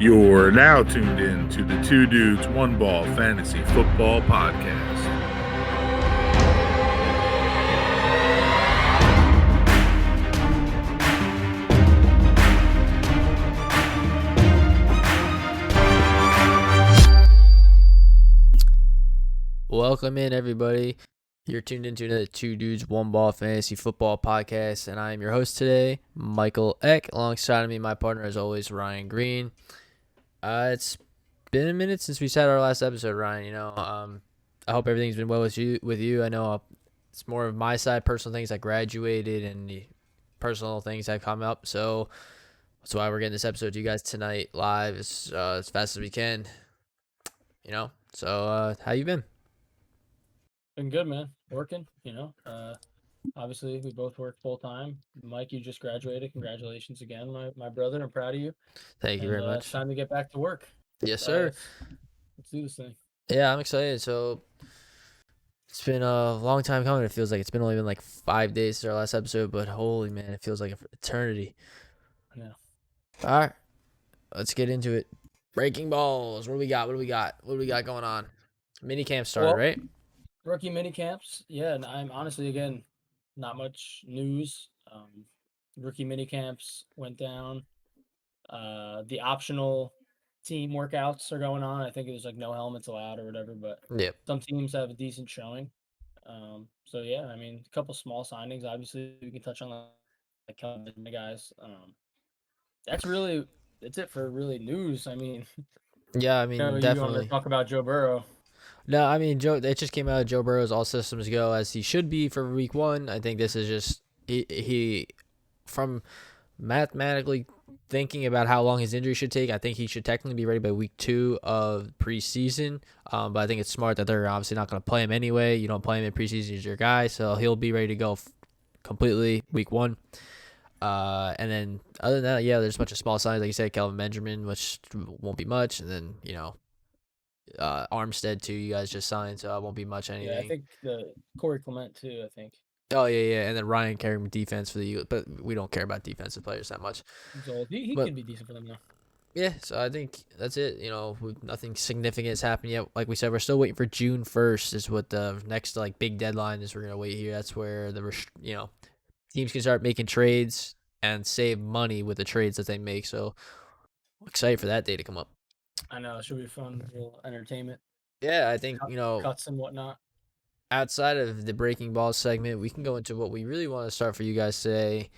You're now tuned in to the Two Dudes, One Ball Fantasy Football Podcast. Welcome in, everybody. You're tuned into the Two Dudes, One Ball Fantasy Football Podcast, and I am your host today, Michael Eck. Alongside of me, my partner, as always, Ryan Green. It's been a minute since we had our last episode, Ryan. I hope everything's been well with you. I know it's more of my side, personal things. I graduated, and the personal things that come up. So that's why we're getting this episode to you guys tonight, live as fast as we can. So how you been? Been good, man. Working, obviously we both work full time. Mike, you just graduated. Congratulations again, my brother. I'm proud of you. Thank you very much. It's time to get back to work. Yes, sir. Let's do this thing. Yeah, I'm excited. So it's been a long time coming. It feels like it's only been like 5 days since our last episode, but holy man, it feels like an eternity. Yeah. All right, let's get into it. Breaking balls. What do we got? What do we got going on? Mini camp started, right? Rookie mini camps. Yeah, and I'm honestly, again, not much news. Rookie mini camps went down. The optional team workouts are going on. I think it was like no helmets allowed or whatever, but some teams have a decent showing. So yeah, I mean, a couple small signings. Obviously, we can touch on like the guys. That's it for really news. I mean, yeah, I mean, definitely. You want to talk about Joe Burrow? No, I mean, it just came out. Joe Burrow's all systems go as he should be for week 1. I think this is just he from mathematically thinking about how long his injury should take. I think he should technically be ready by week 2 of preseason. But I think it's smart that they're obviously not going to play him anyway. You don't play him in preseason, he's your guy, so he'll be ready to go completely week 1. And then other than that, yeah, there's a bunch of small signs, like you said, Kelvin Benjamin, which won't be much, and then Armstead too. You guys just signed, so it won't be much anything. Yeah, I think the Corey Clement too. I think. Oh yeah, and then Ryan carrying defense for the Eagles, but we don't care about defensive players that much. He can be decent for them though. Yeah, so I think that's it. Nothing significant has happened yet. Like we said, we're still waiting for June 1st is what the next big deadline is. We're gonna wait here. That's where teams can start making trades and save money with the trades that they make. So I'm excited for that day to come up. I know, it should be fun, a little entertainment. Yeah, I think, cuts and whatnot. Outside of the breaking balls segment, we can go into what we really want to start for you guys today.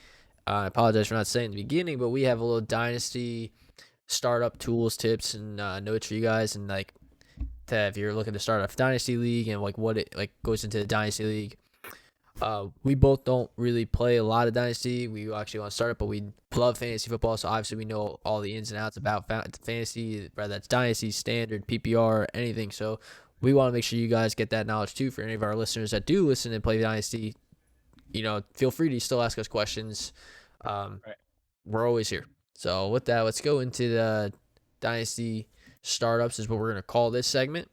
I apologize for not saying in the beginning, but we have a little Dynasty startup tools, tips, and notes for you guys. And if you're looking to start a Dynasty league and what it goes into the Dynasty league. We both don't really play a lot of Dynasty. We actually want to start it, but we love fantasy football, so obviously we know all the ins and outs about fantasy, whether that's Dynasty, Standard, PPR, anything. So we want to make sure you guys get that knowledge too. For any of our listeners that do listen and play Dynasty, feel free to still ask us questions. Right. We're always here. So with that, let's go into the Dynasty Startups is what we're going to call this segment.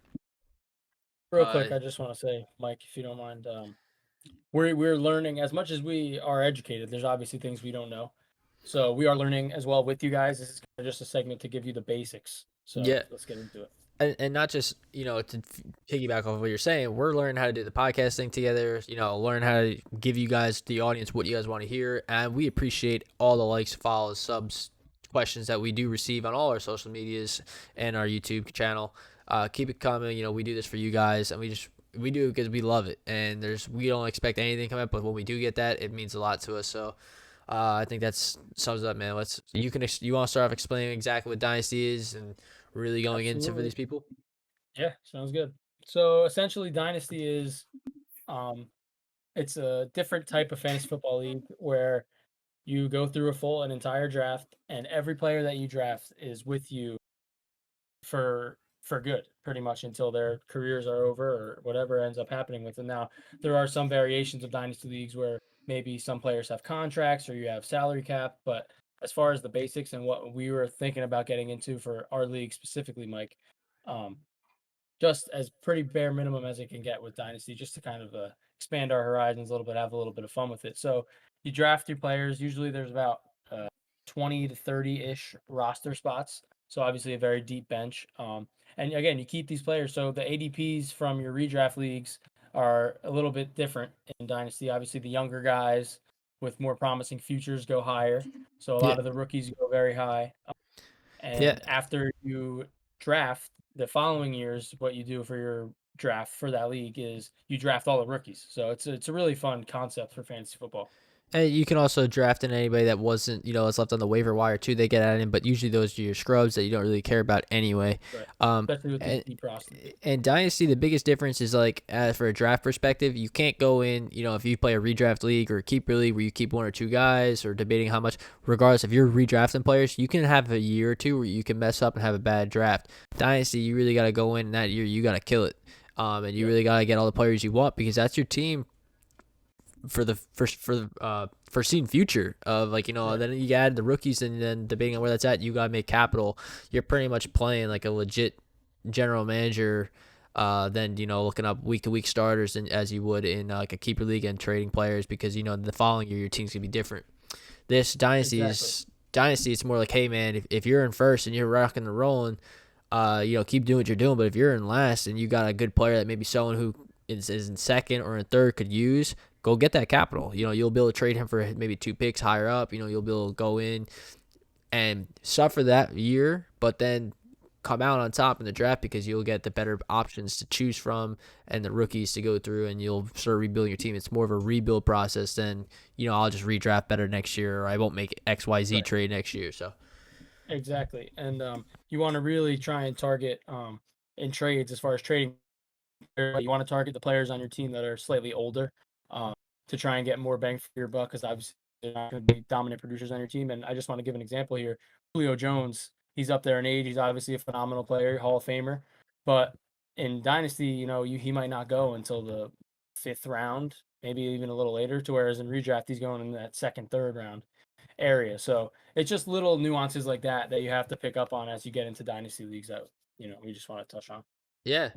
Real quick, I just want to say, Mike, if you don't mind, we're learning as much as we are educated. There's obviously things we don't know, so we are learning as well with you guys. This is just a segment to give you the basics. So yeah, let's get into it. And not just to piggyback off of what you're saying, we're learning how to do the podcasting together. Learn how to give you guys, the audience, what you guys want to hear, and we appreciate all the likes, follows, subs, questions that we do receive on all our social medias and our YouTube channel. Keep it coming. We do this for you guys, and we do it because we love it, and we don't expect anything to come up, but when we do get that, it means a lot to us. So I think that sums it up, man. You want to start off explaining exactly what Dynasty is and really going into for these people? Yeah, sounds good. So essentially, Dynasty is it's a different type of fantasy football league where you go through an entire draft, and every player that you draft is with you for good, pretty much until their careers are over or whatever ends up happening with them. Now, there are some variations of Dynasty leagues where maybe some players have contracts or you have salary cap, but as far as the basics and what we were thinking about getting into for our league specifically, Mike, just as pretty bare minimum as it can get with Dynasty, just to kind of expand our horizons a little bit, have a little bit of fun with it. So you draft your players. Usually there's about 20 to 30-ish roster spots. So obviously a very deep bench. And again, you keep these players. So the ADPs from your redraft leagues are a little bit different in Dynasty. Obviously, the younger guys with more promising futures go higher. So a Yeah, lot of the rookies go very high. yeah. And after you draft the following years, what you do for your draft for that league is you draft all the rookies. So it's a really fun concept for fantasy football. And you can also draft in anybody that wasn't, is left on the waiver wire too. They get added in, but usually those are your scrubs that you don't really care about anyway. Right. Um, Especially with the and deep roster. and Dynasty, the biggest difference is like for a draft perspective, you can't go in, if you play a redraft league or a keeper league where you keep one or two guys or debating how much, regardless if you're redrafting players, you can have a year or two where you can mess up and have a bad draft. Dynasty, you really got to go in that year, you got to kill it. And you really got to get all the players you want because that's your team for the foreseen future of Right. then you add the rookies and then debating on where that's at, you gotta make capital. You're pretty much playing like a legit general manager, then looking up week to week starters and as you would in like a keeper league and trading players because the following year your team's gonna be different. This dynasty Exactly. it's more like, hey man, if you're in first and you're rocking and rolling, keep doing what you're doing. But if you're in last and you got a good player that maybe someone who is in second or in third could use, go get that capital. You'll be able to trade him for maybe 2 picks higher up. You'll be able to go in and suffer that year, but then come out on top in the draft because you'll get the better options to choose from and the rookies to go through and you'll start rebuilding your team. It's more of a rebuild process than, I'll just redraft better next year or I won't make XYZ Right. trade next year. So Exactly. And you want to really try and target in trades as far as trading. You want to target the players on your team that are slightly older um, to try and get more bang for your buck because obviously they're not going to be dominant producers on your team. And I just want to give an example here. Julio Jones, he's up there in age. He's obviously a phenomenal player, Hall of Famer. But in Dynasty, he might not go until the fifth round, maybe even a little later. To whereas in redraft, he's going in that second, third round area. So it's just little nuances like that you have to pick up on as you get into Dynasty leagues that we just want to touch on. yeah.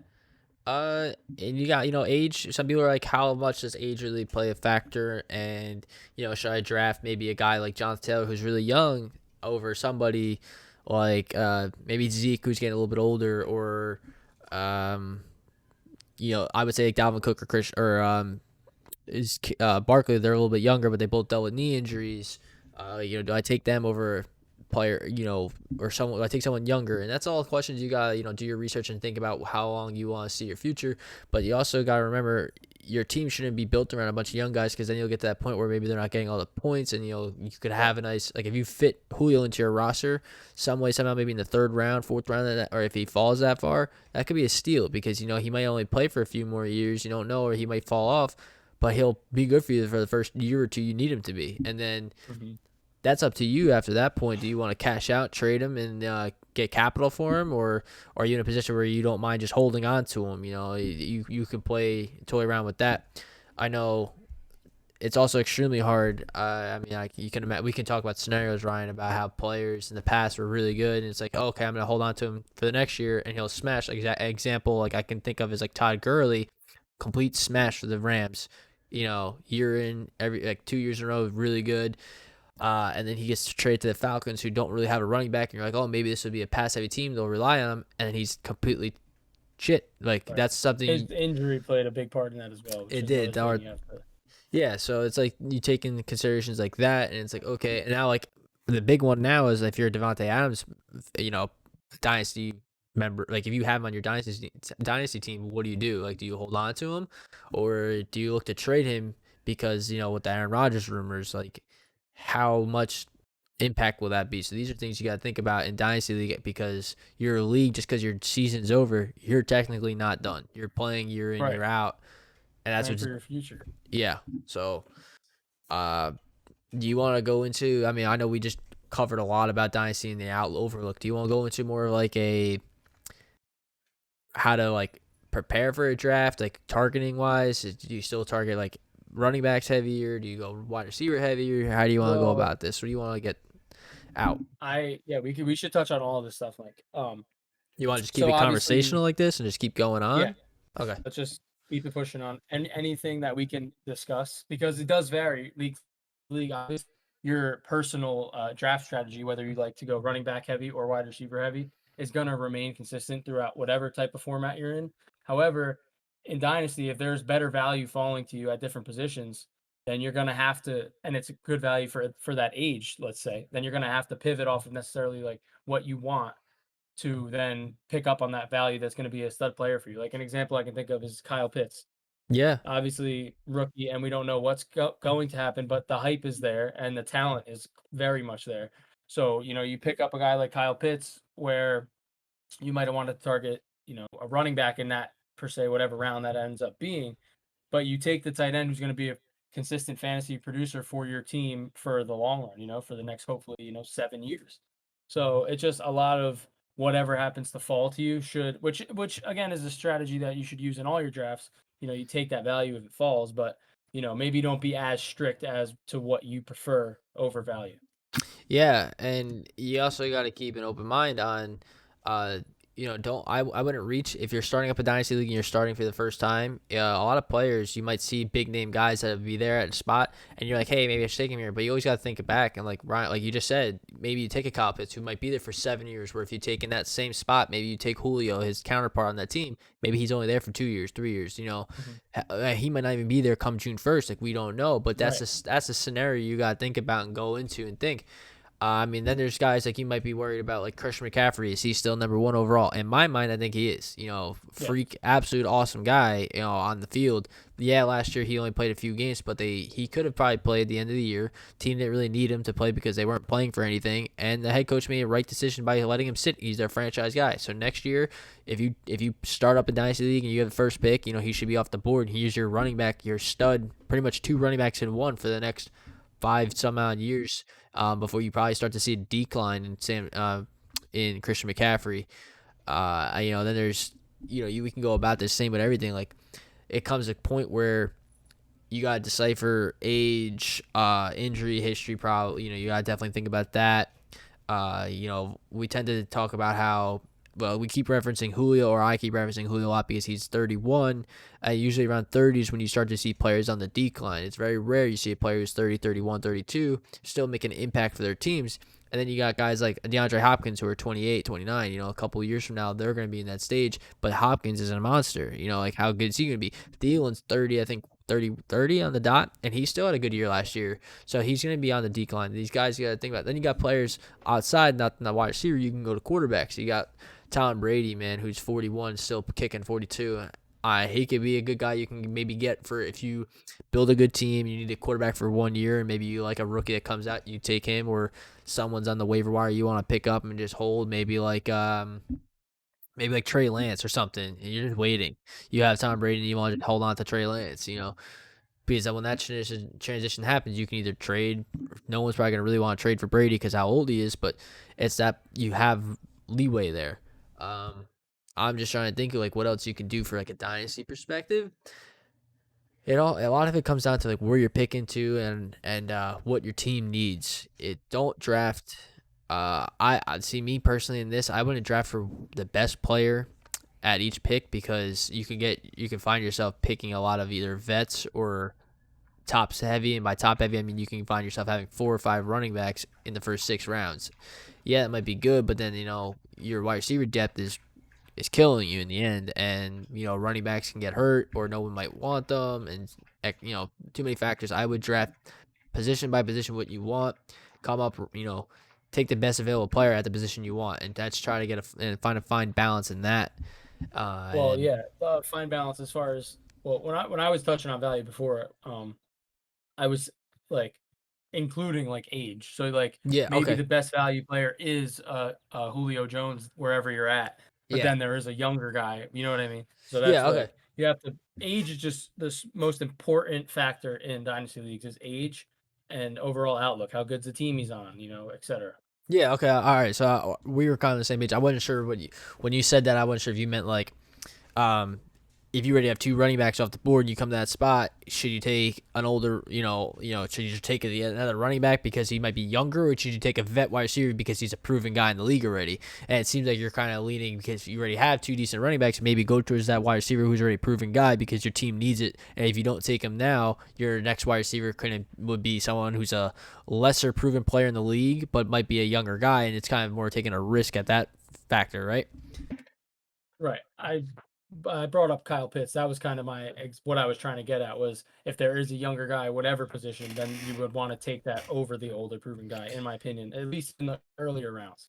And you got, age. Some people are like, how much does age really play a factor? And, should I draft maybe a guy like Jonathan Taylor who's really young over somebody like maybe Zeke who's getting a little bit older or, I would say like Dalvin Cook or Chris or is Barkley. They're a little bit younger, but they both dealt with knee injuries. Do I take them over player, or someone? Do I take someone younger? And that's all questions you got. Do your research and think about how long you want to see your future. But you also got to remember your team shouldn't be built around a bunch of young guys because then you'll get to that point where maybe they're not getting all the points, and you could have a nice like if you fit Julio into your roster some way somehow maybe in the third round, fourth round, or if he falls that far, that could be a steal because he might only play for a few more years. You don't know, or he might fall off. But he'll be good for you for the first year or two you need him to be. And then Mm-hmm. that's up to you after that point. Do you want to cash out, trade him, and get capital for him? Or are you in a position where you don't mind just holding on to him? You can toy around with that. I know it's also extremely hard. You can imagine, we can talk about scenarios, Ryan, about how players in the past were really good. And it's like, okay, I'm going to hold on to him for the next year, and he'll smash. Like, example like I can think of is like Todd Gurley, complete smash for the Rams. Year in every like 2 years in a row, really good. And then he gets traded to the Falcons, who don't really have a running back. And you're like, oh, maybe this would be a pass-heavy team. They'll rely on him. And then he's completely shit. Like, Right. that's His something injury played a big part in that as well, which it is another did. thing you have to. Yeah, so it's like you take into considerations like that. And it's like, okay. And now, like, the big one now is if you're Devontae Adams, dynasty member, like if you have him on your dynasty team, what do? Like, do you hold on to him, or do you look to trade him because with the Aaron Rodgers rumors, like how much impact will that be? So these are things you got to think about in dynasty league because your league, just because your season's over, you're technically not done. You're playing year in, Right. year out, and that's Playing what's for your future. yeah. So, do you want to go into? I mean, I know we just covered a lot about dynasty and the overlook. Do you want to go into more of like how to like prepare for a draft, like targeting wise? Do you still target like running backs heavier? Do you go wide receiver heavier? How do you want to go Well, about this? What do you want to get out? we should touch on all of this stuff. Like, You want to just keep so it obviously, conversational like this and just keep going yeah, on? Okay. let's just keep it pushing on and anything that we can discuss because it does vary league, obviously. your personal draft strategy, whether you like to go running back heavy or wide receiver heavy, is going to remain consistent throughout whatever type of format you're in. However, in Dynasty, if there's better value falling to you at different positions, then you're going to have to, and it's a good value for that age, let's say, then you're going to have to pivot off of necessarily like what you want to then pick up on that value that's going to be a stud player for you. Like an example I can think of is Kyle Pitts. Yeah. Obviously rookie, and we don't know what's going to happen, but the hype is there and the talent is very much there. So, you pick up a guy like Kyle Pitts where you might want to target, a running back in that per se, whatever round that ends up being, but you take the tight end who's going to be a consistent fantasy producer for your team for the long run, for the next, hopefully, 7 years. So it's just a lot of whatever happens to fall to you which again is a strategy that you should use in all your drafts. You take that value if it falls, but maybe don't be as strict as to what you prefer over value. Yeah, and you also got to keep an open mind on, I wouldn't reach if you're starting up a dynasty league and you're starting for the first time. A lot of players you might see big name guys that would be there at a spot, and you're like, hey, maybe I should take him here. But you always got to think it back and like Ryan, like you just said, maybe you take a Kyle Pitts who might be there for 7 years. Where if you take in that same spot, maybe you take Julio, his counterpart on that team. Maybe he's only there for 2 years, 3 years. He might not even be there come June 1st. Like we don't know, but that's Right. that's a scenario you got to think about and go into and think. Then there's guys like you might be worried about, like Christian McCaffrey. Is he still number one overall? In my mind, I think he is. Yeah. Freak, absolute awesome guy. On the field. Yeah, last year he only played a few games, but he could have probably played the end of the year. Team didn't really need him to play because they weren't playing for anything, and the head coach made a right decision by letting him sit. He's their franchise guy. So next year, if you start up a dynasty league and you have the first pick, he should be off the board. He's your running back, your stud, pretty much two running backs in one for the next 5 some odd years, before you probably start to see a decline in Christian McCaffrey. Then there's we can go about this same with everything. Like it comes to a point where you gotta decipher age, injury history. Probably you gotta definitely think about that. We tend to talk about how. Well, we keep referencing Julio, or I keep referencing Julio a lot because he's 31. Usually around 30 is when you start to see players on the decline. It's very rare you see a player who's 30, 31, 32 still making an impact for their teams. And then you got guys like DeAndre Hopkins who are 28, 29. A couple of years from now, they're going to be in that stage. But Hopkins is a monster. Like how good is he going to be? Thielen's 30, I think 30 on the dot, and he still had a good year last year. So he's going to be on the decline. These guys you got to think about. Then you got players outside, not in the wide receiver. You can go to quarterbacks. You got Tom Brady, man, who's 41, still kicking 42. He could be a good guy you can maybe get for if you build a good team, you need a quarterback for 1 year, and maybe you like a rookie that comes out, you take him, or someone's on the waiver wire you want to pick up and just hold, maybe like Trey Lance or something, and you're just waiting. You have Tom Brady and you want to hold on to Trey Lance, because when that transition happens, you can either trade. No one's probably going to really want to trade for Brady because how old he is, but it's that you have leeway there. I'm just trying to think of like what else you can do for like a dynasty perspective. A lot of it comes down to like where you're picking to and what your team needs. Don't draft. I see me personally in this. I wouldn't draft for the best player at each pick because you can find yourself picking a lot of either vets or tops heavy, and by top heavy I mean you can find yourself having 4 or 5 running backs in the first 6 rounds. Yeah, it might be good, but then your wide receiver depth is killing you in the end, and running backs can get hurt or no one might want them, and too many factors. I would draft position by position what you want, come up, take the best available player at the position you want, and that's try to get and find a fine balance in that. Fine balance as far as when I was touching on value before, I was like including like age. So like Yeah, maybe okay. the best value player is Julio Jones wherever you're at, but Yeah. then there is a younger guy. You know what I mean? So that's Yeah, okay. like you have to age is just the most important factor in dynasty leagues is age and overall outlook. How good's the team he's on? Et cetera. Yeah, okay. All right. So we were kind of the same age. I wasn't sure when you said that. I wasn't sure if you meant like if you already have two running backs off the board and you come to that spot, should you take an older, should you just take another running back because he might be younger, or should you take a vet wide receiver because he's a proven guy in the league already? And it seems like you're kind of leaning because you already have two decent running backs, maybe go towards that wide receiver who's already a proven guy because your team needs it. And if you don't take him now, your next wide receiver would be someone who's a lesser proven player in the league, but might be a younger guy, and it's kind of more taking a risk at that factor, right? Right. I brought up Kyle Pitts. That was kind of what I was trying to get at was if there is a younger guy, whatever position, then you would want to take that over the older proven guy, in my opinion, at least in the earlier rounds.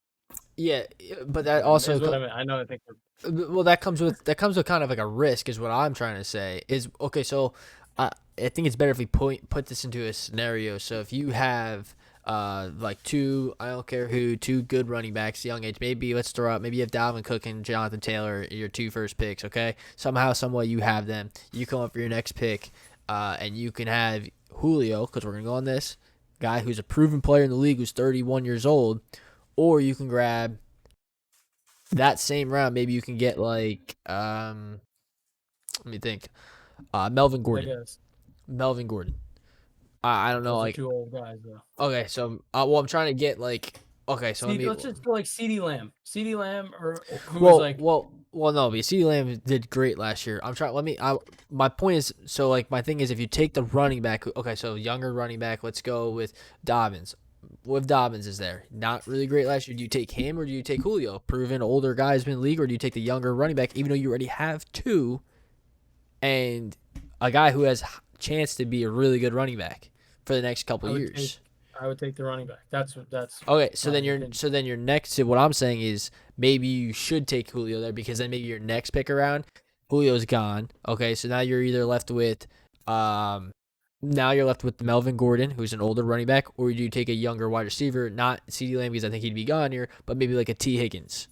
Yeah, but that also is what I mean. I know. I think well, that comes with kind of like a risk, is what I'm trying to say. Is okay. So I think it's better if we put this into a scenario. So if you have like two, I don't care who, two good running backs, young age. Maybe let's throw out. Maybe you have Dalvin Cook and Jonathan Taylor, your two first picks. Okay, somehow, someway you have them. You come up for your next pick, and you can have Julio, because we're gonna go on this guy who's a proven player in the league, who's 31 years old, or you can grab that same round. Maybe you can get like let me think, Melvin Gordon. Melvin Gordon. I don't know, those are like two old guys though. Okay, so well, I'm trying to get like so let's just go like CeeDee Lamb. CeeDee Lamb, or who well, was like well, no, but CeeDee Lamb did great last year. I'm trying. My point is, so like my thing is, if you take the running back, okay, so younger running back, let's go with Dobbins. What if Dobbins is there? Not really great last year. Do you take him or do you take Julio? Proven older guys been in the league, or do you take the younger running back, even though you already have two, and a guy who has chance to be a really good running back for the next couple years? I would take the running back. That's okay. So then your next. So what I'm saying is maybe you should take Julio there, because then maybe your next pick around, Julio's gone. Okay, so now you're either left with Melvin Gordon, who's an older running back, or do you take a younger wide receiver, not CeeDee Lamb because I think he'd be gone here, but maybe like a T. Higgins.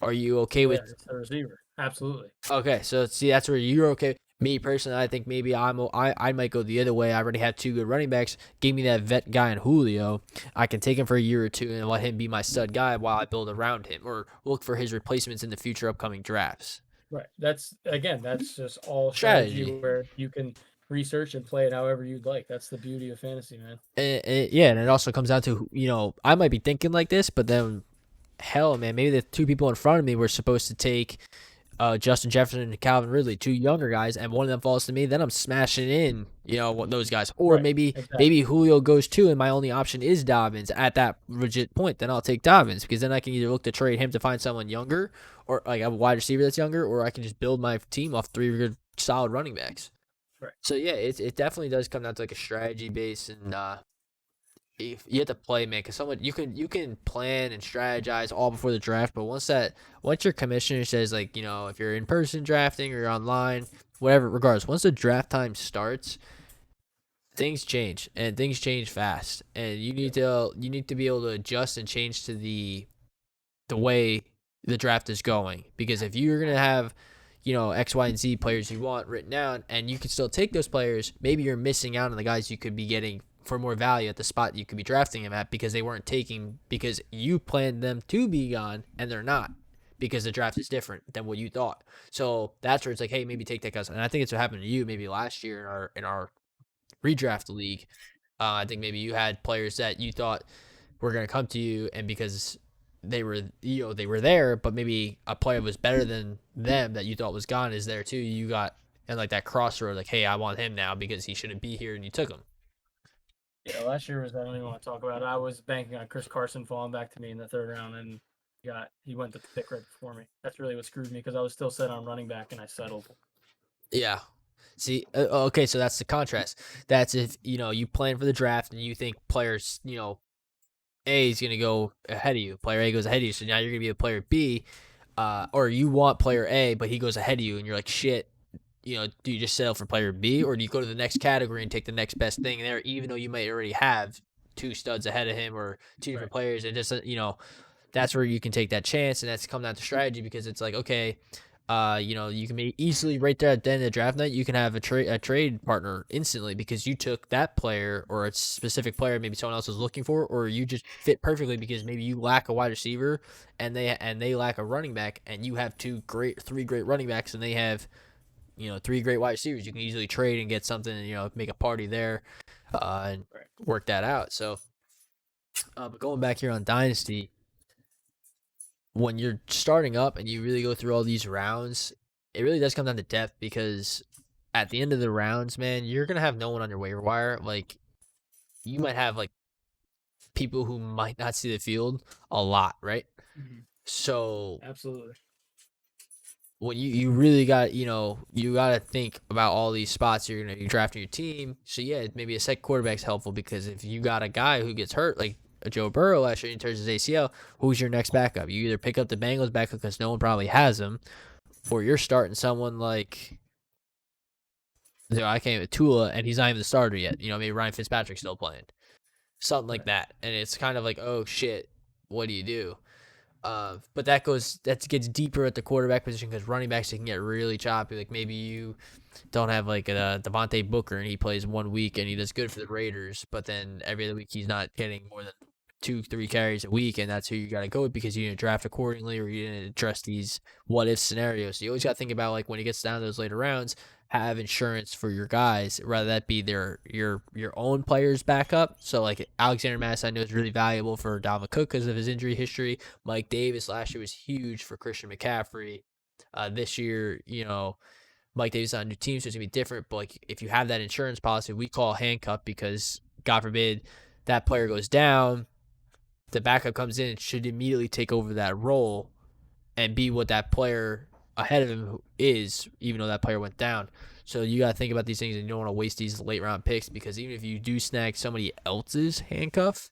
Are you okay with the receiver? Absolutely. Okay, so see, that's where you're okay. Me personally, I think maybe I might go the other way. I already have two good running backs. Give me that vet guy in Julio. I can take him for a year or two and let him be my stud guy while I build around him, or look for his replacements in the future upcoming drafts. Right. That's just all strategy where you can research and play it however you'd like. That's the beauty of fantasy, man. And it also comes down to, I might be thinking like this, but then, hell, man, maybe the two people in front of me were supposed to take Justin Jefferson and Calvin Ridley, two younger guys, and one of them falls to me, then I'm smashing in, those guys. Or maybe Julio goes too, and my only option is Dobbins at that legit point. Then I'll take Dobbins, because then I can either look to trade him to find someone younger, or like a wide receiver that's younger, or I can just build my team off three good solid running backs. Right. So yeah, it definitely does come down to like a strategy base, and you have to play, man, because you can plan and strategize all before the draft, but once your commissioner says, like, if you're in person drafting or you're online, whatever, regardless, once the draft time starts, things change, and things change fast, and you need to be able to adjust and change to the way the draft is going, because if you're gonna have X, Y, and Z players you want written down, and you can still take those players, maybe you're missing out on the guys you could be getting for more value at the spot you could be drafting them at, because they weren't taking, because you planned them to be gone and they're not, because the draft is different than what you thought. So that's where it's like, hey, maybe take that guy. And I think it's what happened to you maybe last year in our redraft league. I think maybe you had players that you thought were going to come to you, and because they were there, but maybe a player was better than them that you thought was gone is there too. You got in like that crossroad, like, hey, I want him now because he shouldn't be here, and you took him. Yeah, last year I don't even want to talk about it. I was banking on Chris Carson falling back to me in the third round, and he went to pick right before me. That's really what screwed me, because I was still set on running back, and I settled. Yeah. See, okay, so that's the contrast. That's if, you plan for the draft and you think players, A is going to go ahead of you. Player A goes ahead of you, so now you're going to be a player B, or you want player A, but he goes ahead of you, and you're like, shit. Do you just settle for player B, or do you go to the next category and take the next best thing there, even though you might already have two studs ahead of him or two different players? And just, that's where you can take that chance, and that's come down to strategy, because it's like, okay, you can be easily right there at the end of the draft night, you can have a trade partner instantly, because you took that player or a specific player maybe someone else was looking for, or you just fit perfectly because maybe you lack a wide receiver and they lack a running back, and you have three great running backs, and they have three great wide receivers. You can easily trade and get something, make a party there, and work that out. So, but going back here on Dynasty, when you're starting up and you really go through all these rounds, it really does come down to depth, because at the end of the rounds, man, you're gonna have no one on your waiver wire. Like, you might have like people who might not see the field a lot, right? So Absolutely. when you really got, you got to think about all these spots you're going to be drafting your team. So yeah, maybe a second quarterback's helpful, because if you got a guy who gets hurt, like a Joe Burrow last year, and tears his ACL, who's your next backup? You either pick up the Bengals backup because no one probably has him, or you're starting someone like, I can't even, Tua, and he's not even the starter yet. Maybe Ryan Fitzpatrick's still playing, something like that, and it's kind of like, oh shit, what do you do? But that gets deeper at the quarterback position, because running backs, they can get really choppy. Like, maybe you don't have like a Devontae Booker and he plays 1 week and he does good for the Raiders, but then every other week he's not getting more than 2-3 carries a week, and that's who you got to go with, because you didn't draft accordingly, or you didn't address these what if scenarios. So you always got to think about, like, when it gets down to those later rounds, have insurance for your guys, rather that be your own players backup. So like Alexander Mass, I know, is really valuable for Dalvin Cook because of his injury history. Mike Davis last year was huge for Christian McCaffrey. This year, Mike Davis on a new team, so it's gonna be different. But like, if you have that insurance policy, we call handcuff, because God forbid that player goes down, the backup comes in and should immediately take over that role and be what that player ahead of him is, even though that player went down. So you got to think about these things, and you don't want to waste these late round picks, because even if you do snag somebody else's handcuff,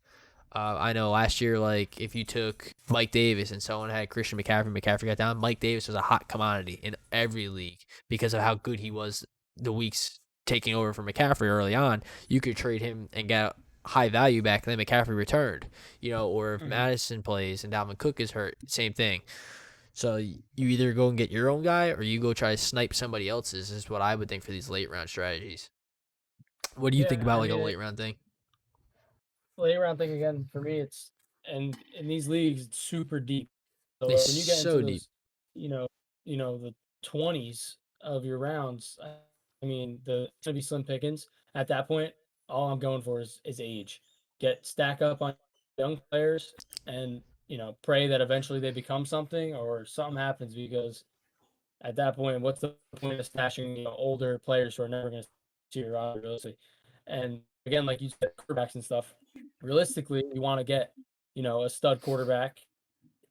I know last year, like, if you took Mike Davis and someone had Christian McCaffrey got down, Mike Davis was a hot commodity in every league because of how good he was the weeks taking over for McCaffrey early on. You could trade him and get high value back, and then McCaffrey returned, or if Madison plays and Dalvin Cook is hurt, same thing. So you either go and get your own guy, or you go try to snipe somebody else's, is what I would think for these late round strategies. What do you think about a late round thing? Late round thing, again, for me, and in these leagues, it's super deep. So when you get so into deep. those, the 20s of your rounds, I mean, it's gonna be slim pickings. At that point, all I'm going for is age. Stack up on young players, and pray that eventually they become something, or something happens, because at that point, what's the point of stashing older players who are never going to see your roster, realistically? And again, like you said, quarterbacks and stuff. Realistically, you want to get a stud quarterback,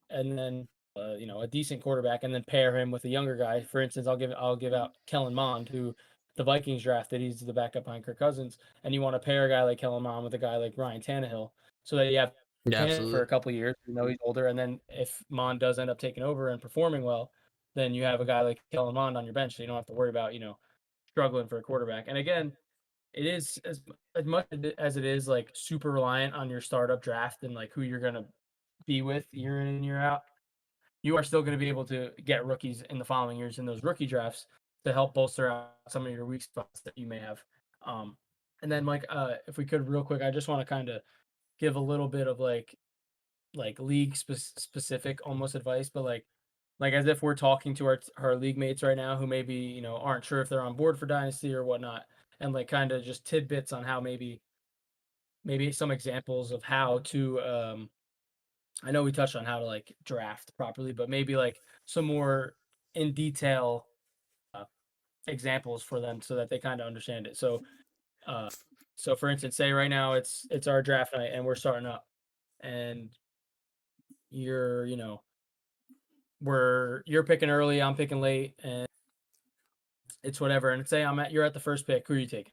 and then a decent quarterback, and then pair him with a younger guy. For instance, I'll give out Kellen Mond, who the Vikings drafted. He's the backup behind Kirk Cousins, and you want to pair a guy like Kellen Mond with a guy like Ryan Tannehill, so that you have him for a couple of years. He's older, and then if Mond does end up taking over and performing well, then you have a guy like Kellen Mond on your bench, so you don't have to worry about struggling for a quarterback. And again, it is as much as it is like super reliant on your startup draft and like who you're gonna be with year in and year out. You are still going to be able to get rookies in the following years in those rookie drafts to help bolster out some of your weak spots that you may have. And then, Mike, if we could, real quick, I just want to kind of give a little bit of like league specific almost advice, but like as if we're talking to our league mates right now who maybe aren't sure if they're on board for Dynasty or whatnot, and like kind of just tidbits on how maybe some examples of how to I know we touched on how to like draft properly, but maybe like some more in detail examples for them so that they kind of understand it. Uh, so for instance, say right now it's our draft night and we're starting up, and you're you're picking early, I'm picking late, and it's whatever. And say you're at the first pick. Who are you taking?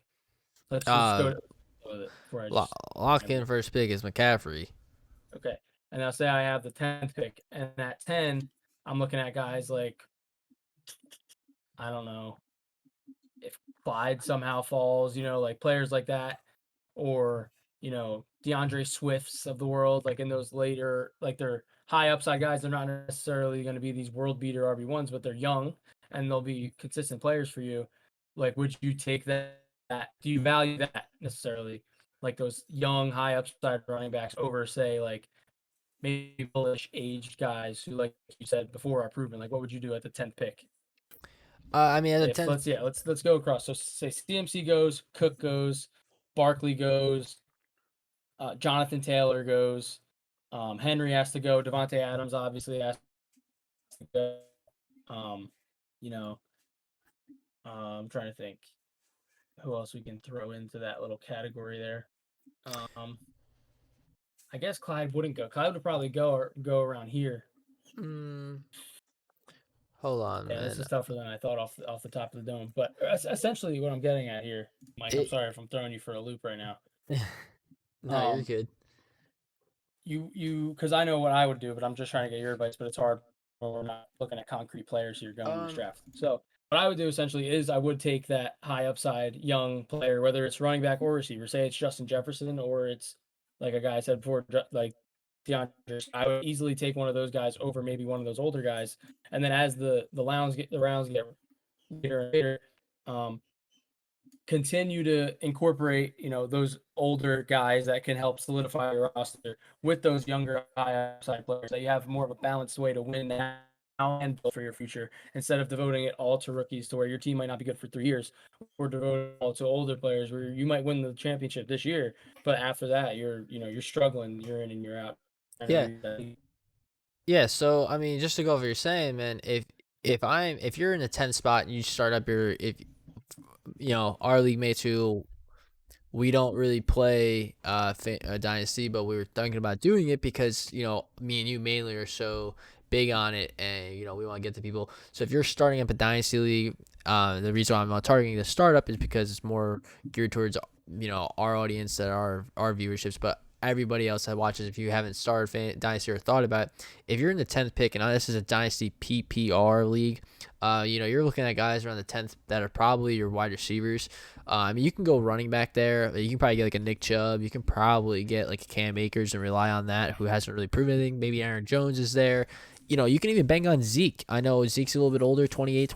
Let's just go with it before I just lock in first pick is McCaffrey. Okay. And now say I have the 10th pick, and at 10, I'm looking at guys like, I don't know, if Clyde somehow falls, like players like that, or, DeAndre Swifts of the world, like in those later, like they're high upside guys. They're not necessarily going to be these world beater RB1s, but they're young and they'll be consistent players for you. Like, would you take that? Do you value that necessarily? Like those young, high upside running backs over, say, like, maybe bullish aged guys who, like you said before, are proven. Like, what would you do at the 10th pick? I mean, at the If 10th, let's go across. So say CMC goes, Cook goes, Barkley goes, Jonathan Taylor goes, Henry has to go, Devontae Adams obviously has to go. Um, you know, I'm trying to think who else we can throw into that little category there. Um, I guess Clyde wouldn't go. Clyde would probably go around here. mm, hold on, Yeah, this man. is tougher than I thought off the top of the dome. But essentially, what I'm getting at here, Mike. I'm It, sorry if I'm throwing you for a loop right now. no, you're Um, good. because I know what I would do, but I'm just trying to get your advice. But it's hard when we're not looking at concrete players here going in this Um, draft. So what I would do essentially is I would take that high upside young player, whether it's running back or receiver. Say it's Justin Jefferson or it's like a guy I said before, like DeAndre. I would easily take one of those guys over maybe one of those older guys. And then as the rounds get later and later, um, continue to incorporate, those older guys that can help solidify your roster with those younger high upside players, that you have more of a balanced way to win now and build for your future, instead of devoting it all to rookies to where your team might not be good for 3 years, or devoting it all to older players where you might win the championship this year, but after that you're struggling year in and year out. yeah, yeah. So I mean, just to go over what you're saying, man. If you're in the 10th spot and you start up if our league mates who we don't really play Dynasty, but we were thinking about doing it because, me and you mainly are so big on it, and, we want to get to people. So if you're starting up a Dynasty league, the reason why I'm not targeting the startup is because it's more geared towards, our audience, that our viewerships, but everybody else that watches, if you haven't started Dynasty or thought about it, if you're in the 10th pick, and this is a Dynasty PPR league, you're looking at guys around the 10th that are probably your wide receivers. I mean, you can go running back there. You can probably get like a Nick Chubb. You can probably get like a Cam Akers and rely on that, who hasn't really proven anything. Maybe Aaron Jones is there. You can even bang on Zeke. I know Zeke's a little bit older, 27,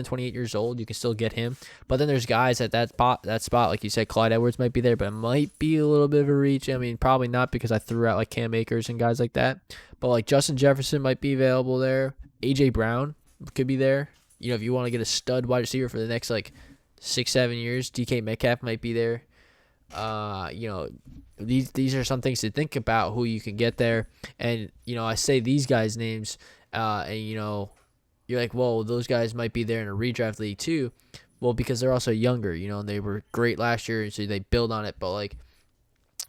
28 years old. You can still get him. But then there's guys at that spot, like you said, Clyde Edwards might be there, but it might be a little bit of a reach. I mean, probably not, because I threw out like Cam Akers and guys like that. But like Justin Jefferson might be available there. A.J. Brown could be there. If you want to get a stud wide receiver for the next like 6-7 years, DK Metcalf might be there. These are some things to think about, who you can get there. And I say these guys' names, and you're like, well, those guys might be there in a redraft league too. Well, because they're also younger, and they were great last year, and so they build on it. But like,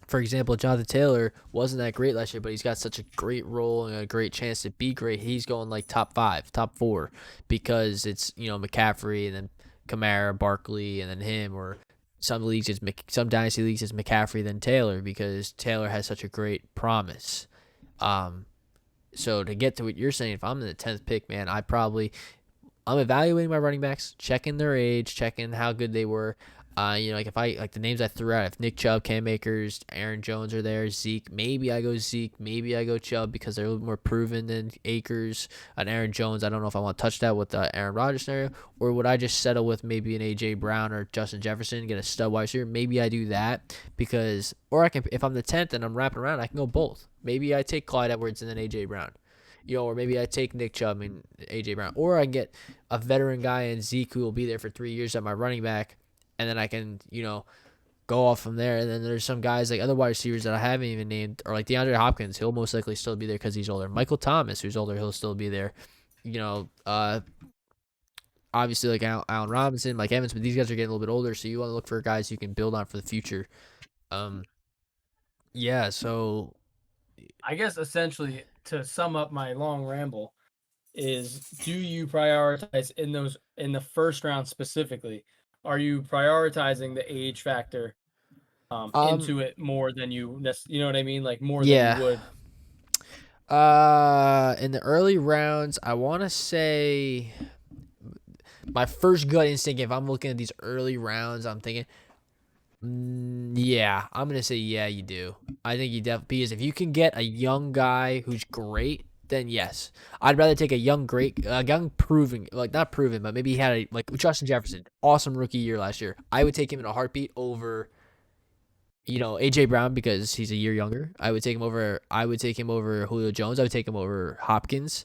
for example, Jonathan Taylor wasn't that great last year, but he's got such a great role and a great chance to be great. He's going like top 5, top 4, because it's, McCaffrey and then Kamara, Barkley, and then him. Or some Dynasty leagues it's McCaffrey then Taylor, because Taylor has such a great promise. So to get to what you're saying, if I'm in the 10th pick, man, I'm evaluating my running backs, checking their age, checking how good they were. If the names I threw out, if Nick Chubb, Cam Akers, Aaron Jones are there, Zeke, maybe I go Zeke, maybe I go Chubb, because they're a little more proven than Akers and Aaron Jones. I don't know if I want to touch that with the Aaron Rodgers scenario, or would I just settle with maybe an A.J. Brown or Justin Jefferson, get a stud wide receiver? Maybe I do that, or I can, if I'm the 10th and I'm wrapping around, I can go both. Maybe I take Clyde Edwards and then A.J. Brown. Or maybe I take Nick Chubb and A.J. Brown. Or I can get a veteran guy in Zeke who will be there for 3 years at my running back, and then I can, go off from there. And then there's some guys, like other wide receivers that I haven't even named, or like DeAndre Hopkins. He'll most likely still be there because he's older. Michael Thomas, who's older, he'll still be there. Obviously, like Allen Robinson, Mike Evans, but these guys are getting a little bit older, so you want to look for guys you can build on for the future. Yeah, so I guess essentially, to sum up my long ramble, is, do you prioritize in the first round specifically? Are you prioritizing the age factor into it more than you know what I mean? Like more than you would. In the early rounds, I want to say my first gut instinct, if I'm looking at these early rounds, I'm thinking, yeah, I'm going to say, yeah, you do. I think you definitely, because if you can get a young guy who's great, then yes. I'd rather take a young proven, like not proven, but maybe he had like Justin Jefferson, awesome rookie year last year. I would take him in a heartbeat over, A.J. Brown, because he's a year younger. I would take him over Julio Jones. I would take him over Hopkins.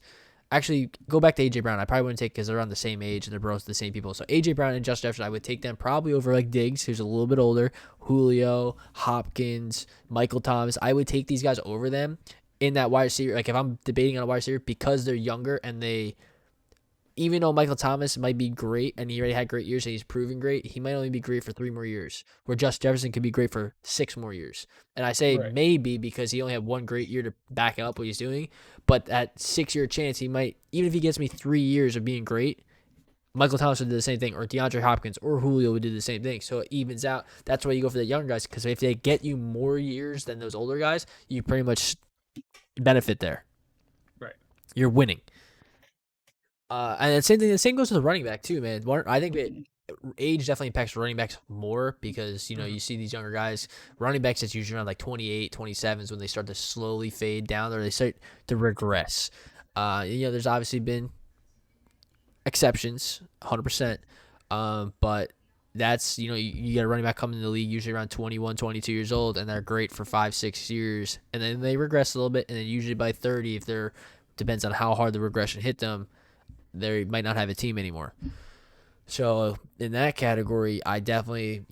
actually go back to AJ Brown. I probably wouldn't take because they're around the same age and they're both the same people. So AJ Brown and Justin Jefferson, I would take them probably over like Diggs, who's a little bit older, Julio, Hopkins, Michael Thomas. I would take these guys over them in that wide receiver. Like if I'm debating on a wide receiver because they're younger and they, even though Michael Thomas might be great and he already had great years and he's proven great, he might only be great for 3 more years, where Justin Jefferson could be great for 6 more years. And I say Right. maybe because he only had 1 great year to back up what he's doing, but that 6-year chance he might, even if he gets me 3 years of being great, Michael Thomas would do the same thing, or DeAndre Hopkins or Julio would do the same thing. So it evens out. That's why you go for the younger guys, because if they get you more years than those older guys, you pretty much benefit there. Right. You're winning. And the same goes to the running back too, man. I think age definitely impacts running backs more because, you see these younger guys, running backs that's usually around like 28, 27 is when they start to slowly fade down or they start to regress. There's obviously been exceptions, 100%. But that's, you get a running back coming in the league usually around 21, 22 years old, and they're great for 5, 6 years. And then they regress a little bit, and then usually by 30, depends on how hard the regression hit them, they might not have a team anymore. So in that category, I definitely,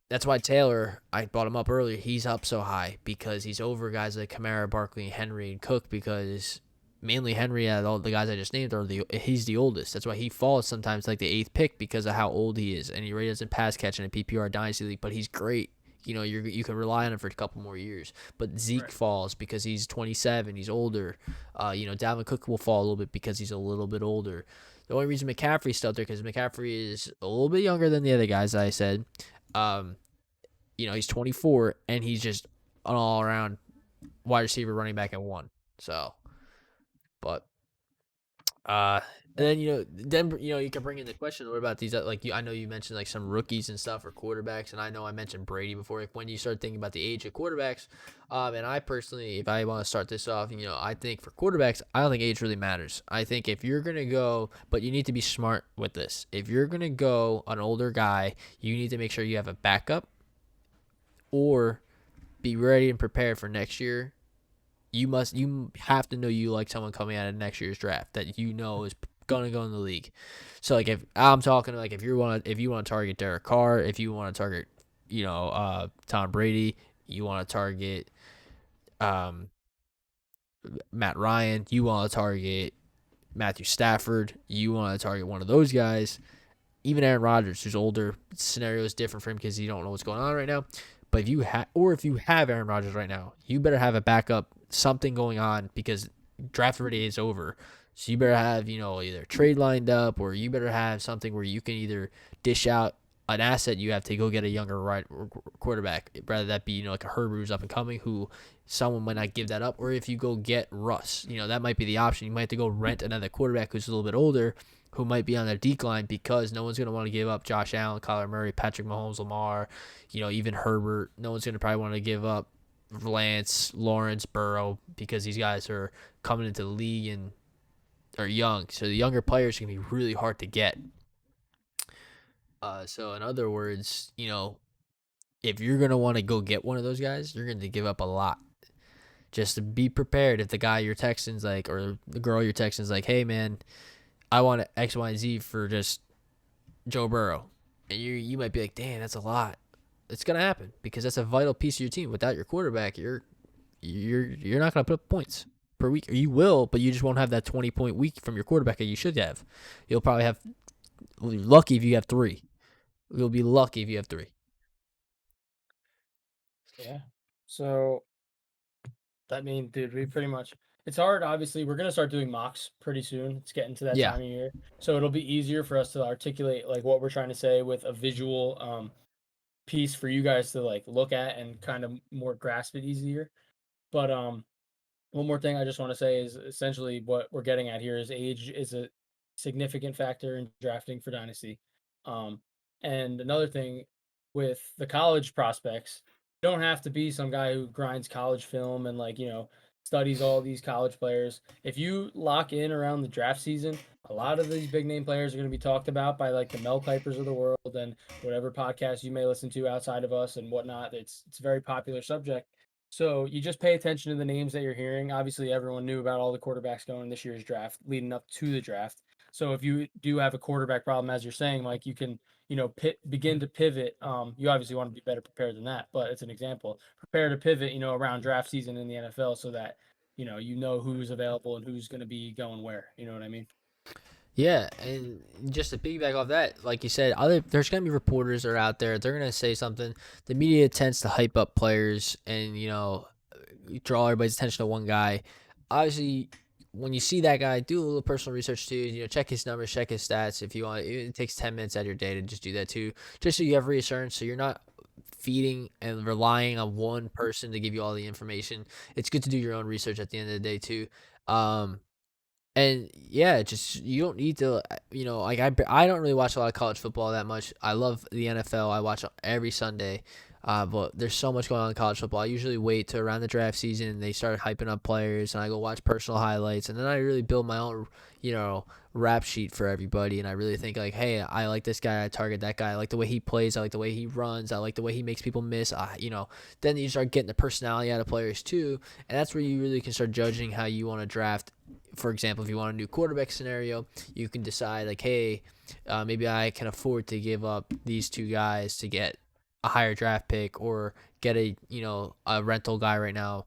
that's why Taylor, I brought him up earlier, he's up so high because he's over guys like Kamara, Barkley, Henry, and Cook because mainly Henry out of all the guys I just named he's the oldest. That's why he falls sometimes like the 8th pick because of how old he is. And he really doesn't pass catch in a PPR Dynasty League, but he's great. You can rely on him for a couple more years. But Zeke falls because he's 27. He's older. Dalvin Cook will fall a little bit because he's a little bit older. The only reason McCaffrey's still there because McCaffrey is a little bit younger than the other guys I said. He's 24 and he's just an all-around wide receiver running back at 1. So, but and then Denver, you can bring in the question, what about these? I know you mentioned like some rookies and stuff or quarterbacks, and I know I mentioned Brady before. Like when you start thinking about the age of quarterbacks, and I personally, if I want to start this off, I think for quarterbacks, I don't think age really matters. I think if you're gonna go, but you need to be smart with this. If you're gonna go an older guy, you need to make sure you have a backup, or be ready and prepared for next year. You have to know you like someone coming out of next year's draft that is gonna go in the league. So like if I'm talking like if you want to target Derek Carr, if you want to target Tom Brady, you want to target Matt Ryan, you want to target Matthew Stafford, you want to target one of those guys. Even Aaron Rodgers, who's older, the scenario is different for him because you don't know what's going on right now. But if you have Aaron Rodgers right now, you better have a backup, something going on because draft already is over. So you better have, either trade lined up or you better have something where you can either dish out an asset you have to go get a younger quarterback, rather that be, like a Herbert who's up and coming who someone might not give that up. Or if you go get Russ, that might be the option. You might have to go rent another quarterback who's a little bit older who might be on their decline because no one's going to want to give up Josh Allen, Kyler Murray, Patrick Mahomes, Lamar, even Herbert. No one's going to probably want to give up Lance, Lawrence, Burrow because these guys are coming into the league and are young. So the younger players can be really hard to get. So in other words, if you're going to want to go get one of those guys, you're going to give up a lot. Just to be prepared if the guy you're texting's like, or the girl you're texting's like, hey man, I want X, Y, and Z for just Joe Burrow. And you might be like, damn, that's a lot. It's going to happen because that's a vital piece of your team. Without your quarterback, you're not going to put up points per week. Or you will, but you just won't have that 20-point week from your quarterback that you should have. You'll probably have – lucky if you have 3. You'll be lucky if you have 3. Yeah. So, dude, we pretty much – it's hard, obviously. We're going to start doing mocks pretty soon. It's getting to that time of year. So it'll be easier for us to articulate like what we're trying to say with a visual piece for you guys to like look at and kind of more grasp it easier. But one more thing I just want to say is essentially what we're getting at here is age is a significant factor in drafting for Dynasty. And another thing with the college prospects, you don't have to be some guy who grinds college film and studies all these college players. If you lock in around the draft season, a lot of these big name players are going to be talked about by like the Mel Kipers of the world and whatever podcast you may listen to outside of us and whatnot. It's a very popular subject. So you just pay attention to the names that you're hearing. Obviously, everyone knew about all the quarterbacks going this year's draft, leading up to the draft. So if you do have a quarterback problem, as you're saying, Mike, you can, begin to pivot. You obviously want to be better prepared than that, but it's an example. Prepare to pivot, around draft season in the NFL, so that you know who's available and who's going to be going where. You know what I mean? Yeah, and just to piggyback off that, like you said, there's gonna be reporters that are out there. They're gonna say something. The media tends to hype up players and draw everybody's attention to one guy. Obviously, when you see that guy, do a little personal research too. Check his numbers, check his stats. If you want, it takes 10 minutes out of your day to just do that too, just so you have reassurance. So you're not feeding and relying on one person to give you all the information. It's good to do your own research at the end of the day too. And yeah, just you don't need to, like I don't really watch a lot of college football that much. I love the NFL. I watch every Sunday. But there's so much going on in college football. I usually wait to around the draft season and they start hyping up players and I go watch personal highlights and then I really build my own, rap sheet for everybody. And I really think like, hey, I like this guy. I target that guy. I like the way he plays. I like the way he runs. I like the way he makes people miss. Then you start getting the personality out of players too. And that's where you really can start judging how you want to draft. For example, if you want a new quarterback scenario, you can decide like, hey, maybe I can afford to give up these two guys to get a higher draft pick or get a rental guy right now,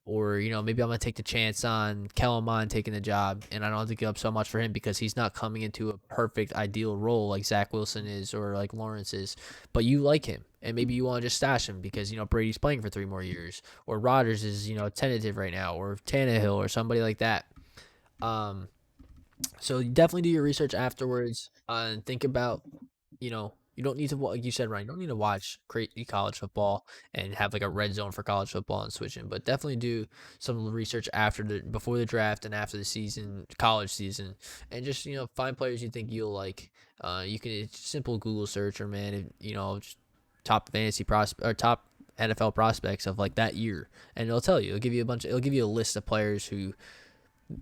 or maybe I'm gonna take the chance on Kellen Mond taking the job and I don't have to give up so much for him because he's not coming into a perfect ideal role like Zach Wilson is or like Lawrence is, but you like him and maybe you want to just stash him because Brady's playing for 3 more years or Rodgers is tentative right now or Tannehill or somebody like that. So you definitely do your research afterwards and think about, you don't need to, like you said, Ryan, you don't need to watch crazy college football and have like a red zone for college football and switch in, but definitely do some research before the draft and after the season, college season, and just, find players you think you'll like. You can, it's simple Google search or just top fantasy prospect or top NFL prospects of like that year, and it'll tell you, it'll give you a list of players who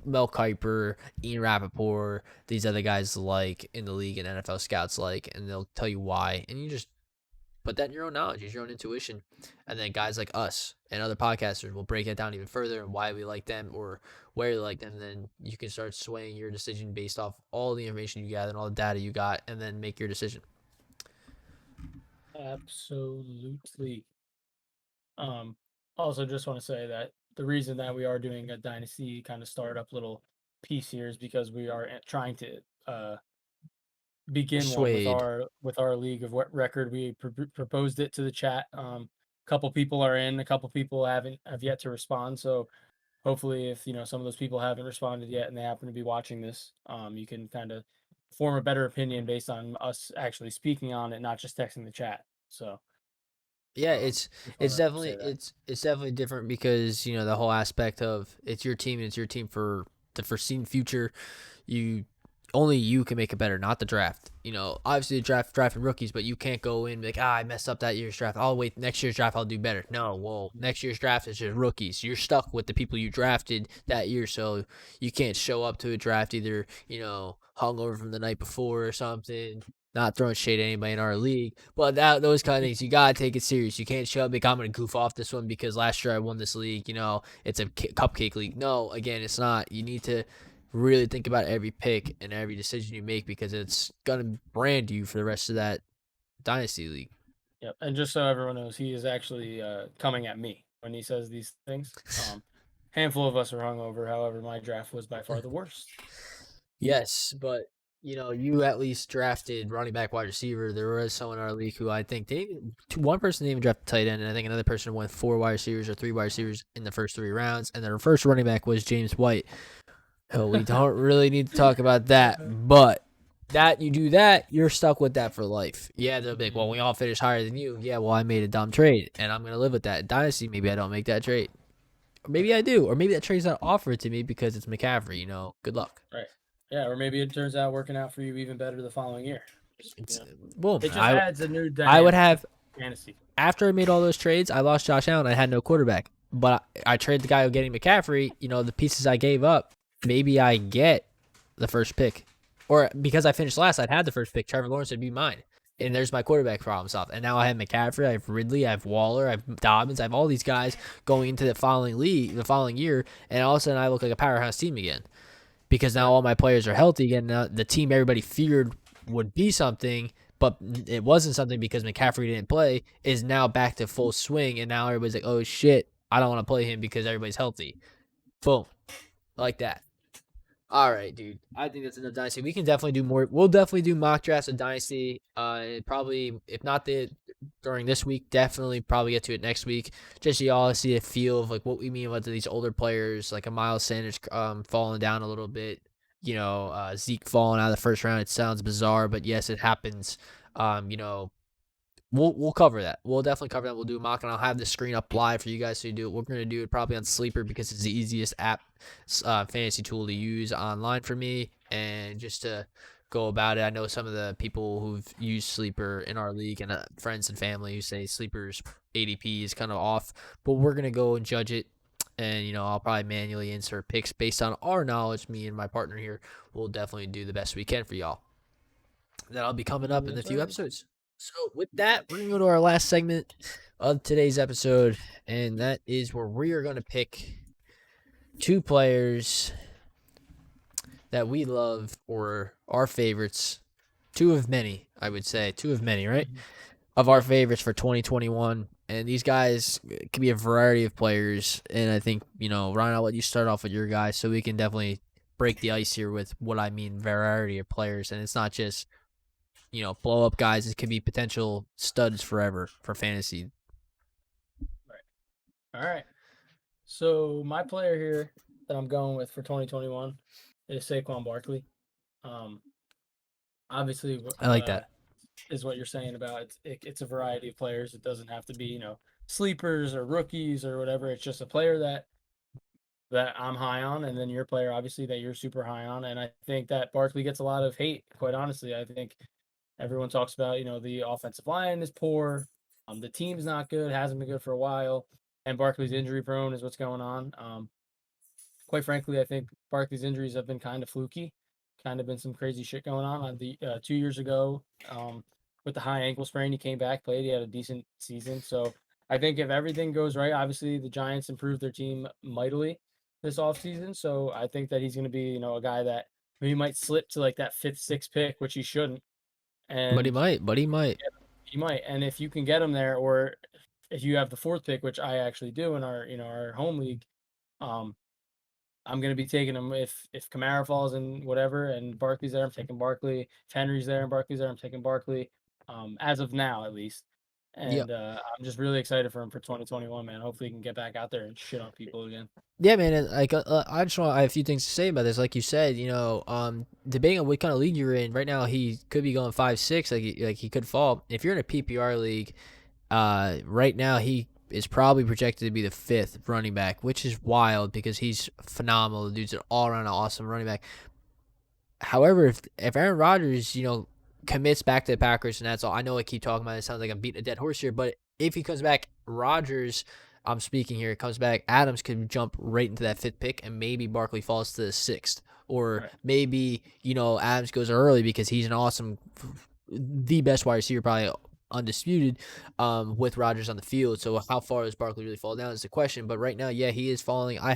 Mel Kiper, Ian Rappaport, these other guys like in the league and NFL scouts like, and they'll tell you why. And you just put that in your own knowledge, use your own intuition. And then guys like us and other podcasters will break it down even further and why we like them or where you like them. And then you can start swaying your decision based off all the information you gather and all the data you got, and then make your decision. Absolutely. Also just want to say that the reason that we are doing a dynasty kind of startup little piece here is because we are trying to begin one with Persuade. our league of what record. We proposed it to the chat. Couple people are in, a couple people have yet to respond. So hopefully, if some of those people haven't responded yet and they happen to be watching this, you can kind of form a better opinion based on us actually speaking on it, not just texting the chat. So Yeah, just it's wanna say definitely that. it's definitely different because the whole aspect of it's your team and it's your team for the foreseen future. You only you can make it better, not the draft. Obviously the drafting rookies, but you can't go in and be like, I messed up that year's draft. I'll wait next year's draft. I'll do better. No, well, next year's draft is just rookies. You're stuck with the people you drafted that year, so you can't show up to a draft either hungover from the night before or something. Not throwing shade at anybody in our league, but those kind of things you gotta take it serious. You can't show up like I'm gonna goof off this one because last year I won this league. It's a cupcake league. No, again, it's not. You need to really think about every pick and every decision you make because it's gonna brand you for the rest of that dynasty league. Yep. And just so everyone knows, he is actually coming at me when he says these things. Handful of us are hungover. However, my draft was by far the worst. Yes, but you at least drafted running back, wide receiver. There was someone in our league who I think one person didn't even draft the tight end, and I think another person went 4 wide receivers or 3 wide receivers in the first 3 rounds, and their first running back was James White. Oh, we don't really need to talk about that, but you do that, you're stuck with that for life. Yeah, they'll be like, well, we all finished higher than you. Yeah, well, I made a dumb trade, and I'm going to live with that. Dynasty, maybe I don't make that trade. Or maybe I do. Or maybe that trade's not offered to me because it's McCaffrey, Good luck. Right. Yeah, or maybe it turns out working out for you even better the following year. Boom. It just adds a new dynamic. I would have, fantasy. after I made all those trades, I lost Josh Allen. I had no quarterback. But I traded the guy who getting McCaffrey, the pieces I gave up, maybe I get the first pick. Or because I finished last, I'd had the first pick. Trevor Lawrence would be mine. And there's my quarterback problem solved. And now I have McCaffrey, I have Ridley, I have Waller, I have Dobbins, I have all these guys going into the following year, and all of a sudden I look like a powerhouse team again. Because now all my players are healthy again. Now the team everybody feared would be something, but it wasn't something because McCaffrey didn't play, is now back to full swing, and now everybody's like, oh shit, I don't want to play him because everybody's healthy. Boom. Like that. All right, dude. I think that's enough Dynasty. We can definitely do more. We'll definitely do mock drafts of Dynasty. Probably, if not during this week, definitely probably get to it next week. Just so y'all see a feel of like what we mean about these older players, like a Miles Sanders falling down a little bit. Zeke falling out of the first round. It sounds bizarre, but yes, it happens. We'll cover that. We'll definitely cover that. We'll do a mock, and I'll have the screen up live for you guys to do it. We're going to do it probably on Sleeper because it's the easiest app fantasy tool to use online for me, and just to go about it. I know some of the people who've used Sleeper in our league and friends and family who say Sleeper's ADP is kind of off, but we're going to go and judge it. And, I'll probably manually insert picks based on our knowledge. Me and my partner here will definitely do the best we can for y'all. That'll be coming up in a few episodes. So with that, we're going to go to our last segment of today's episode, and that is where we are going to pick two players that we love or our favorites. Two of many, I would say. Two of many, right? Of our favorites for 2021. And these guys can be a variety of players. And I think, Ryan, I'll let you start off with your guys so we can definitely break the ice here with what I mean variety of players. And it's not just blow up guys. It could be potential studs forever for fantasy. Right. All right. So my player here that I'm going with for 2021 is Saquon Barkley. Obviously, I like that. Is what you're saying about it's a variety of players. It doesn't have to be sleepers or rookies or whatever. It's just a player that I'm high on, and then your player obviously that you're super high on. And I think that Barkley gets a lot of hate. Quite honestly, I think everyone talks about the offensive line is poor, the team's not good, hasn't been good for a while, and Barkley's injury prone is what's going on. Quite frankly, I think Barkley's injuries have been kind of fluky. Kind of been some crazy shit going on. The 2 years ago, with the high ankle sprain, he came back, played. He had a decent season. So I think if everything goes right, obviously the Giants improved their team mightily this offseason. So I think that he's going to be, a guy that he might slip to like that 5th, 6th pick, which he shouldn't. But he might. Yeah, he might. And if you can get him there, or if you have the 4th pick, which I actually do in our home league, I'm going to be taking him if Kamara falls in whatever and Barkley's there, I'm taking Barkley. If Henry's there and Barkley's there, I'm taking Barkley, as of now at least. And I'm just really excited for him for 2021, man. Hopefully he can get back out there and shit on people again. Yeah, man. I have a few things to say about this. Like you said, debating on what kind of league you're in right now, he could be going 5-6, like he could fall. If you're in a PPR league, right now he is probably projected to be the 5th running back, which is wild because he's phenomenal. The dude's an all-around awesome running back. However, if Aaron Rodgers, commits back to the Packers, and that's all. I know I keep talking about it. It sounds like I'm beating a dead horse here, but if he comes back, Rodgers, I'm speaking here, comes back, Adams could jump right into that 5th pick, and maybe Barkley falls to the 6th. Or Right. Maybe, Adams goes early because he's an awesome, the best wide receiver, probably undisputed, with Rodgers on the field. So how far does Barkley really fall down is the question. But right now, yeah, he is falling. I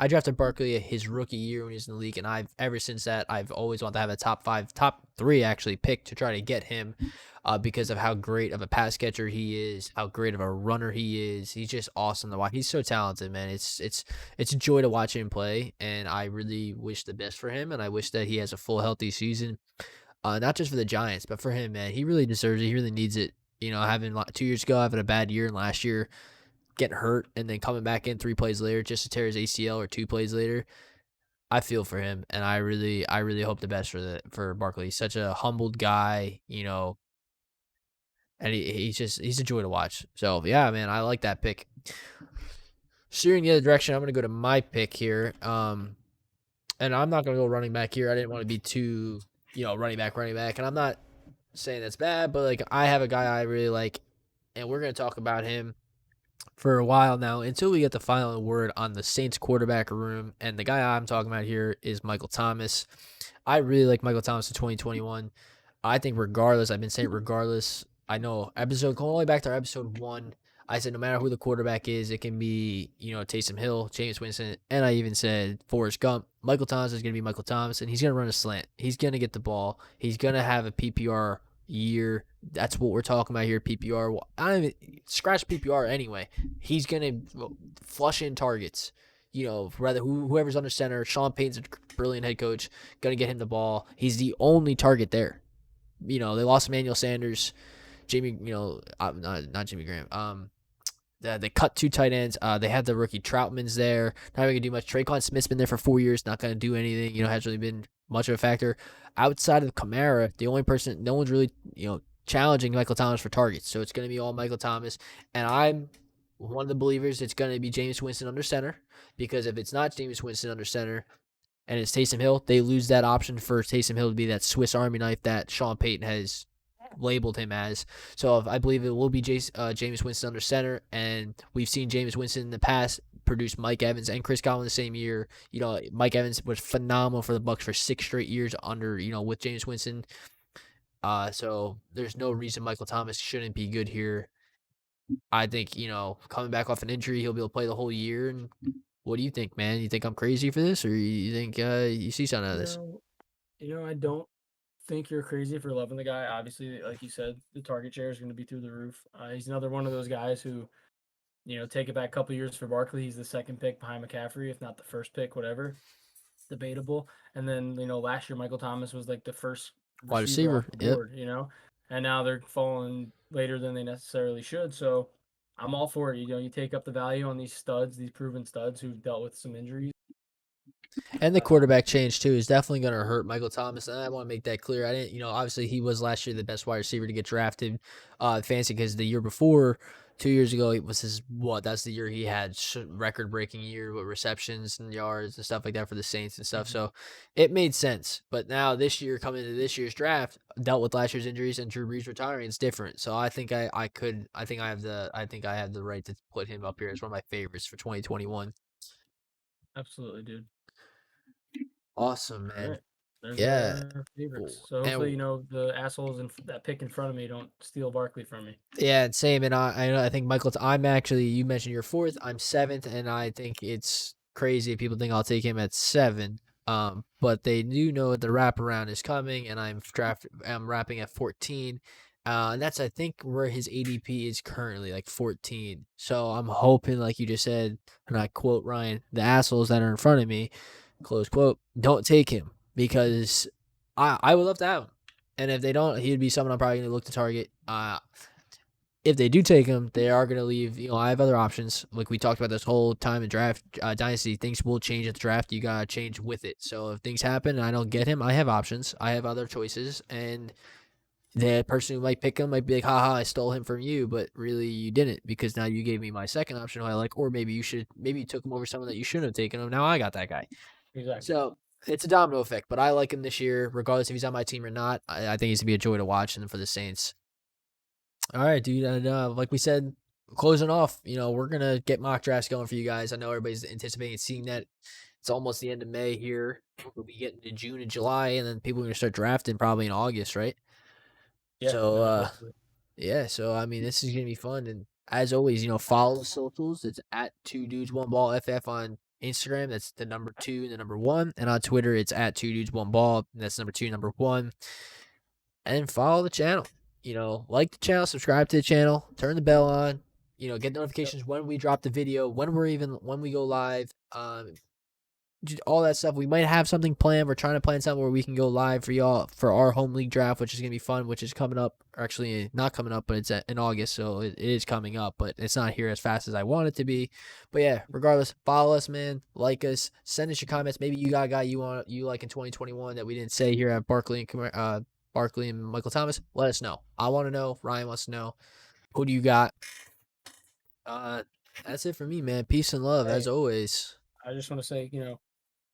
drafted Barkley his rookie year when he was in the league, and ever since that, I've always wanted to have a top 3 actually pick to try to get him, because of how great of a pass catcher he is, how great of a runner he is. He's just awesome to watch. He's so talented, man. It's a joy to watch him play, and I really wish the best for him, and I wish that he has a full healthy season. Not just for the Giants, but for him, man. He really deserves it. He really needs it. Having 2 years ago, having a bad year, and last year getting hurt, and then coming back in 3 plays later just to tear his ACL, or 2 plays later. I feel for him, and I really hope the best for Barkley. He's such a humbled guy, and he's a joy to watch. So yeah, man, I like that pick. Steering the other direction, I'm gonna go to my pick here. And I'm not gonna go running back here. I didn't want to be too running back. And I'm not saying that's bad, but like I have a guy I really like, and we're going to talk about him for a while now until we get the final word on the Saints quarterback room. And the guy I'm talking about here is Michael Thomas. I really like Michael Thomas in 2021. I think regardless, I've been saying regardless. I know episode going all the way back to our episode 1. I said no matter who the quarterback is, it can be Taysom Hill, James Winston, and I even said Forrest Gump. Michael Thomas is going to be Michael Thomas, and he's going to run a slant. He's going to get the ball. He's going to have a PPR year. That's what we're talking about here. PPR. Well, I don't even scratch PPR anyway. He's going to flush in targets. Rather whoever's under center. Sean Payton's a brilliant head coach. Going to get him the ball. He's the only target there. They lost Emmanuel Sanders, Jamie, not Jimmy Graham. They cut 2 tight ends. They had the rookie Troutman's there. Not going to do much. Traquan Smith's been there for 4 years. Not going to do anything. Hasn't really been much of a factor. Outside of Kamara, the only person, no one's really, challenging Michael Thomas for targets. So it's going to be all Michael Thomas. And I'm one of the believers it's going to be Jameis Winston under center. Because if it's not Jameis Winston under center, and it's Taysom Hill, they lose that option for Taysom Hill to be that Swiss Army knife that Sean Payton has labeled him as. So I believe it will be Jameis Winston under center, and we've seen Jameis Winston in the past produce Mike Evans and Chris Godwin the same year. Mike Evans was phenomenal for the Bucs for 6 straight years under, with Jameis Winston. So there's no reason Michael Thomas shouldn't be good here. I think, coming back off an injury, he'll be able to play the whole year. And what do you think, man? You think I'm crazy for this, or you think you see something out of this? I don't think you're crazy for loving the guy. Obviously, like you said, the target share is going to be through the roof. He's another one of those guys who, take it back a couple years for Barkley. He's the second pick behind McCaffrey, if not the first pick, whatever. Debatable. And then, last year Michael Thomas was like the first Wide receiver receiver, off the board, and now they're falling later than they necessarily should. So I'm all for it. You take up the value on these studs, these proven studs who've dealt with some injuries. And the quarterback change, too, is definitely going to hurt Michael Thomas. And I want to make that clear. I didn't, obviously he was last year the best wide receiver to get drafted fancy because the year before, 2 years ago, it was that's the year he had record-breaking year with receptions and yards and stuff like that for the Saints and stuff. Mm-hmm. So it made sense. But now this year, coming into this year's draft, dealt with last year's injuries and Drew Brees retiring, it's different. So I think I have the right to put him up here as one of my favorites for 2021. Absolutely, dude. Awesome, man. All right. There's Yeah. our favorites. So hopefully, the assholes that pick in front of me don't steal Barkley from me. Yeah, same. And I think Michael. You mentioned you're 4th. I'm 7th, and I think it's crazy if people think I'll take him at 7. But they do know the wraparound is coming, and I'm wrapping at 14. And that's I think where his ADP is currently, like 14. So I'm hoping, like you just said, and I quote Ryan, the assholes that are in front of me, close quote, don't take him because I would love to have him. And if they don't, he'd be someone I'm probably going to look to target. If they do take him, they are going to leave. I have other options. Like we talked about this whole time in draft dynasty, things will change at the draft. You got to change with it. So if things happen and I don't get him, I have options. I have other choices. And the person who might pick him might be like, haha, I stole him from you. But really, you didn't because now you gave me my second option who I like. Or maybe you took him over someone that you shouldn't have taken him. Now I got that guy. Exactly. So it's a domino effect, but I like him this year, regardless if he's on my team or not. I think he's gonna be a joy to watch, and for the Saints. All right, dude. And like we said, closing off, we're gonna get mock drafts going for you guys. I know everybody's anticipating seeing that. It's almost the end of May here. We'll be getting to June and July, and then people are gonna start drafting probably in August, right? Yeah. So yeah. So I mean, this is gonna be fun, and as always, follow the socials. It's at 2dudes1ball FF on Instagram. That's the number 2 and the number 1. And on Twitter, it's at 2dudes1ball. And that's number 2, number 1. And follow the channel. Like the channel, subscribe to the channel, turn the bell on. Get notifications when we drop the video, when we go live. All that stuff. We might have something planned. We're trying to plan something where we can go live for y'all for our home league draft, which is gonna be fun. Which is coming up. Actually, not coming up, but it's in August, so it is coming up. But it's not here as fast as I want it to be. But yeah, regardless, follow us, man. Like us. Send us your comments. Maybe you got a guy you like in 2021 that we didn't say here at Barkley and Michael Thomas. Let us know. I want to know. Ryan wants to know. Who do you got? That's it for me, man. Peace and love as always. I just want to say,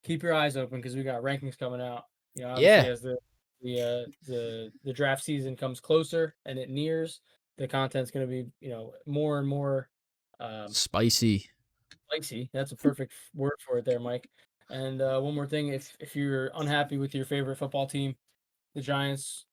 keep your eyes open because we got rankings coming out. Obviously as the draft season comes closer and it nears, the content's going to be, more and more spicy. Spicy. That's a perfect word for it there, Mike. And one more thing, if you're unhappy with your favorite football team, the Giants,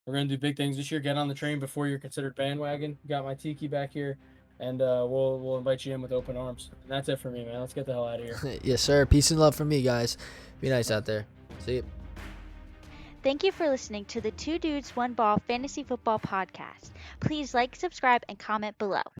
We're gonna do big things this year. Get on the train before you're considered bandwagon. Got my tiki back here, and we'll invite you in with open arms. And that's it for me, man. Let's get the hell out of here. Yes, sir. Peace and love from me, guys. Be nice out there. See you. Thank you for listening to the Two Dudes, One Ball Fantasy Football Podcast. Please like, subscribe, and comment below.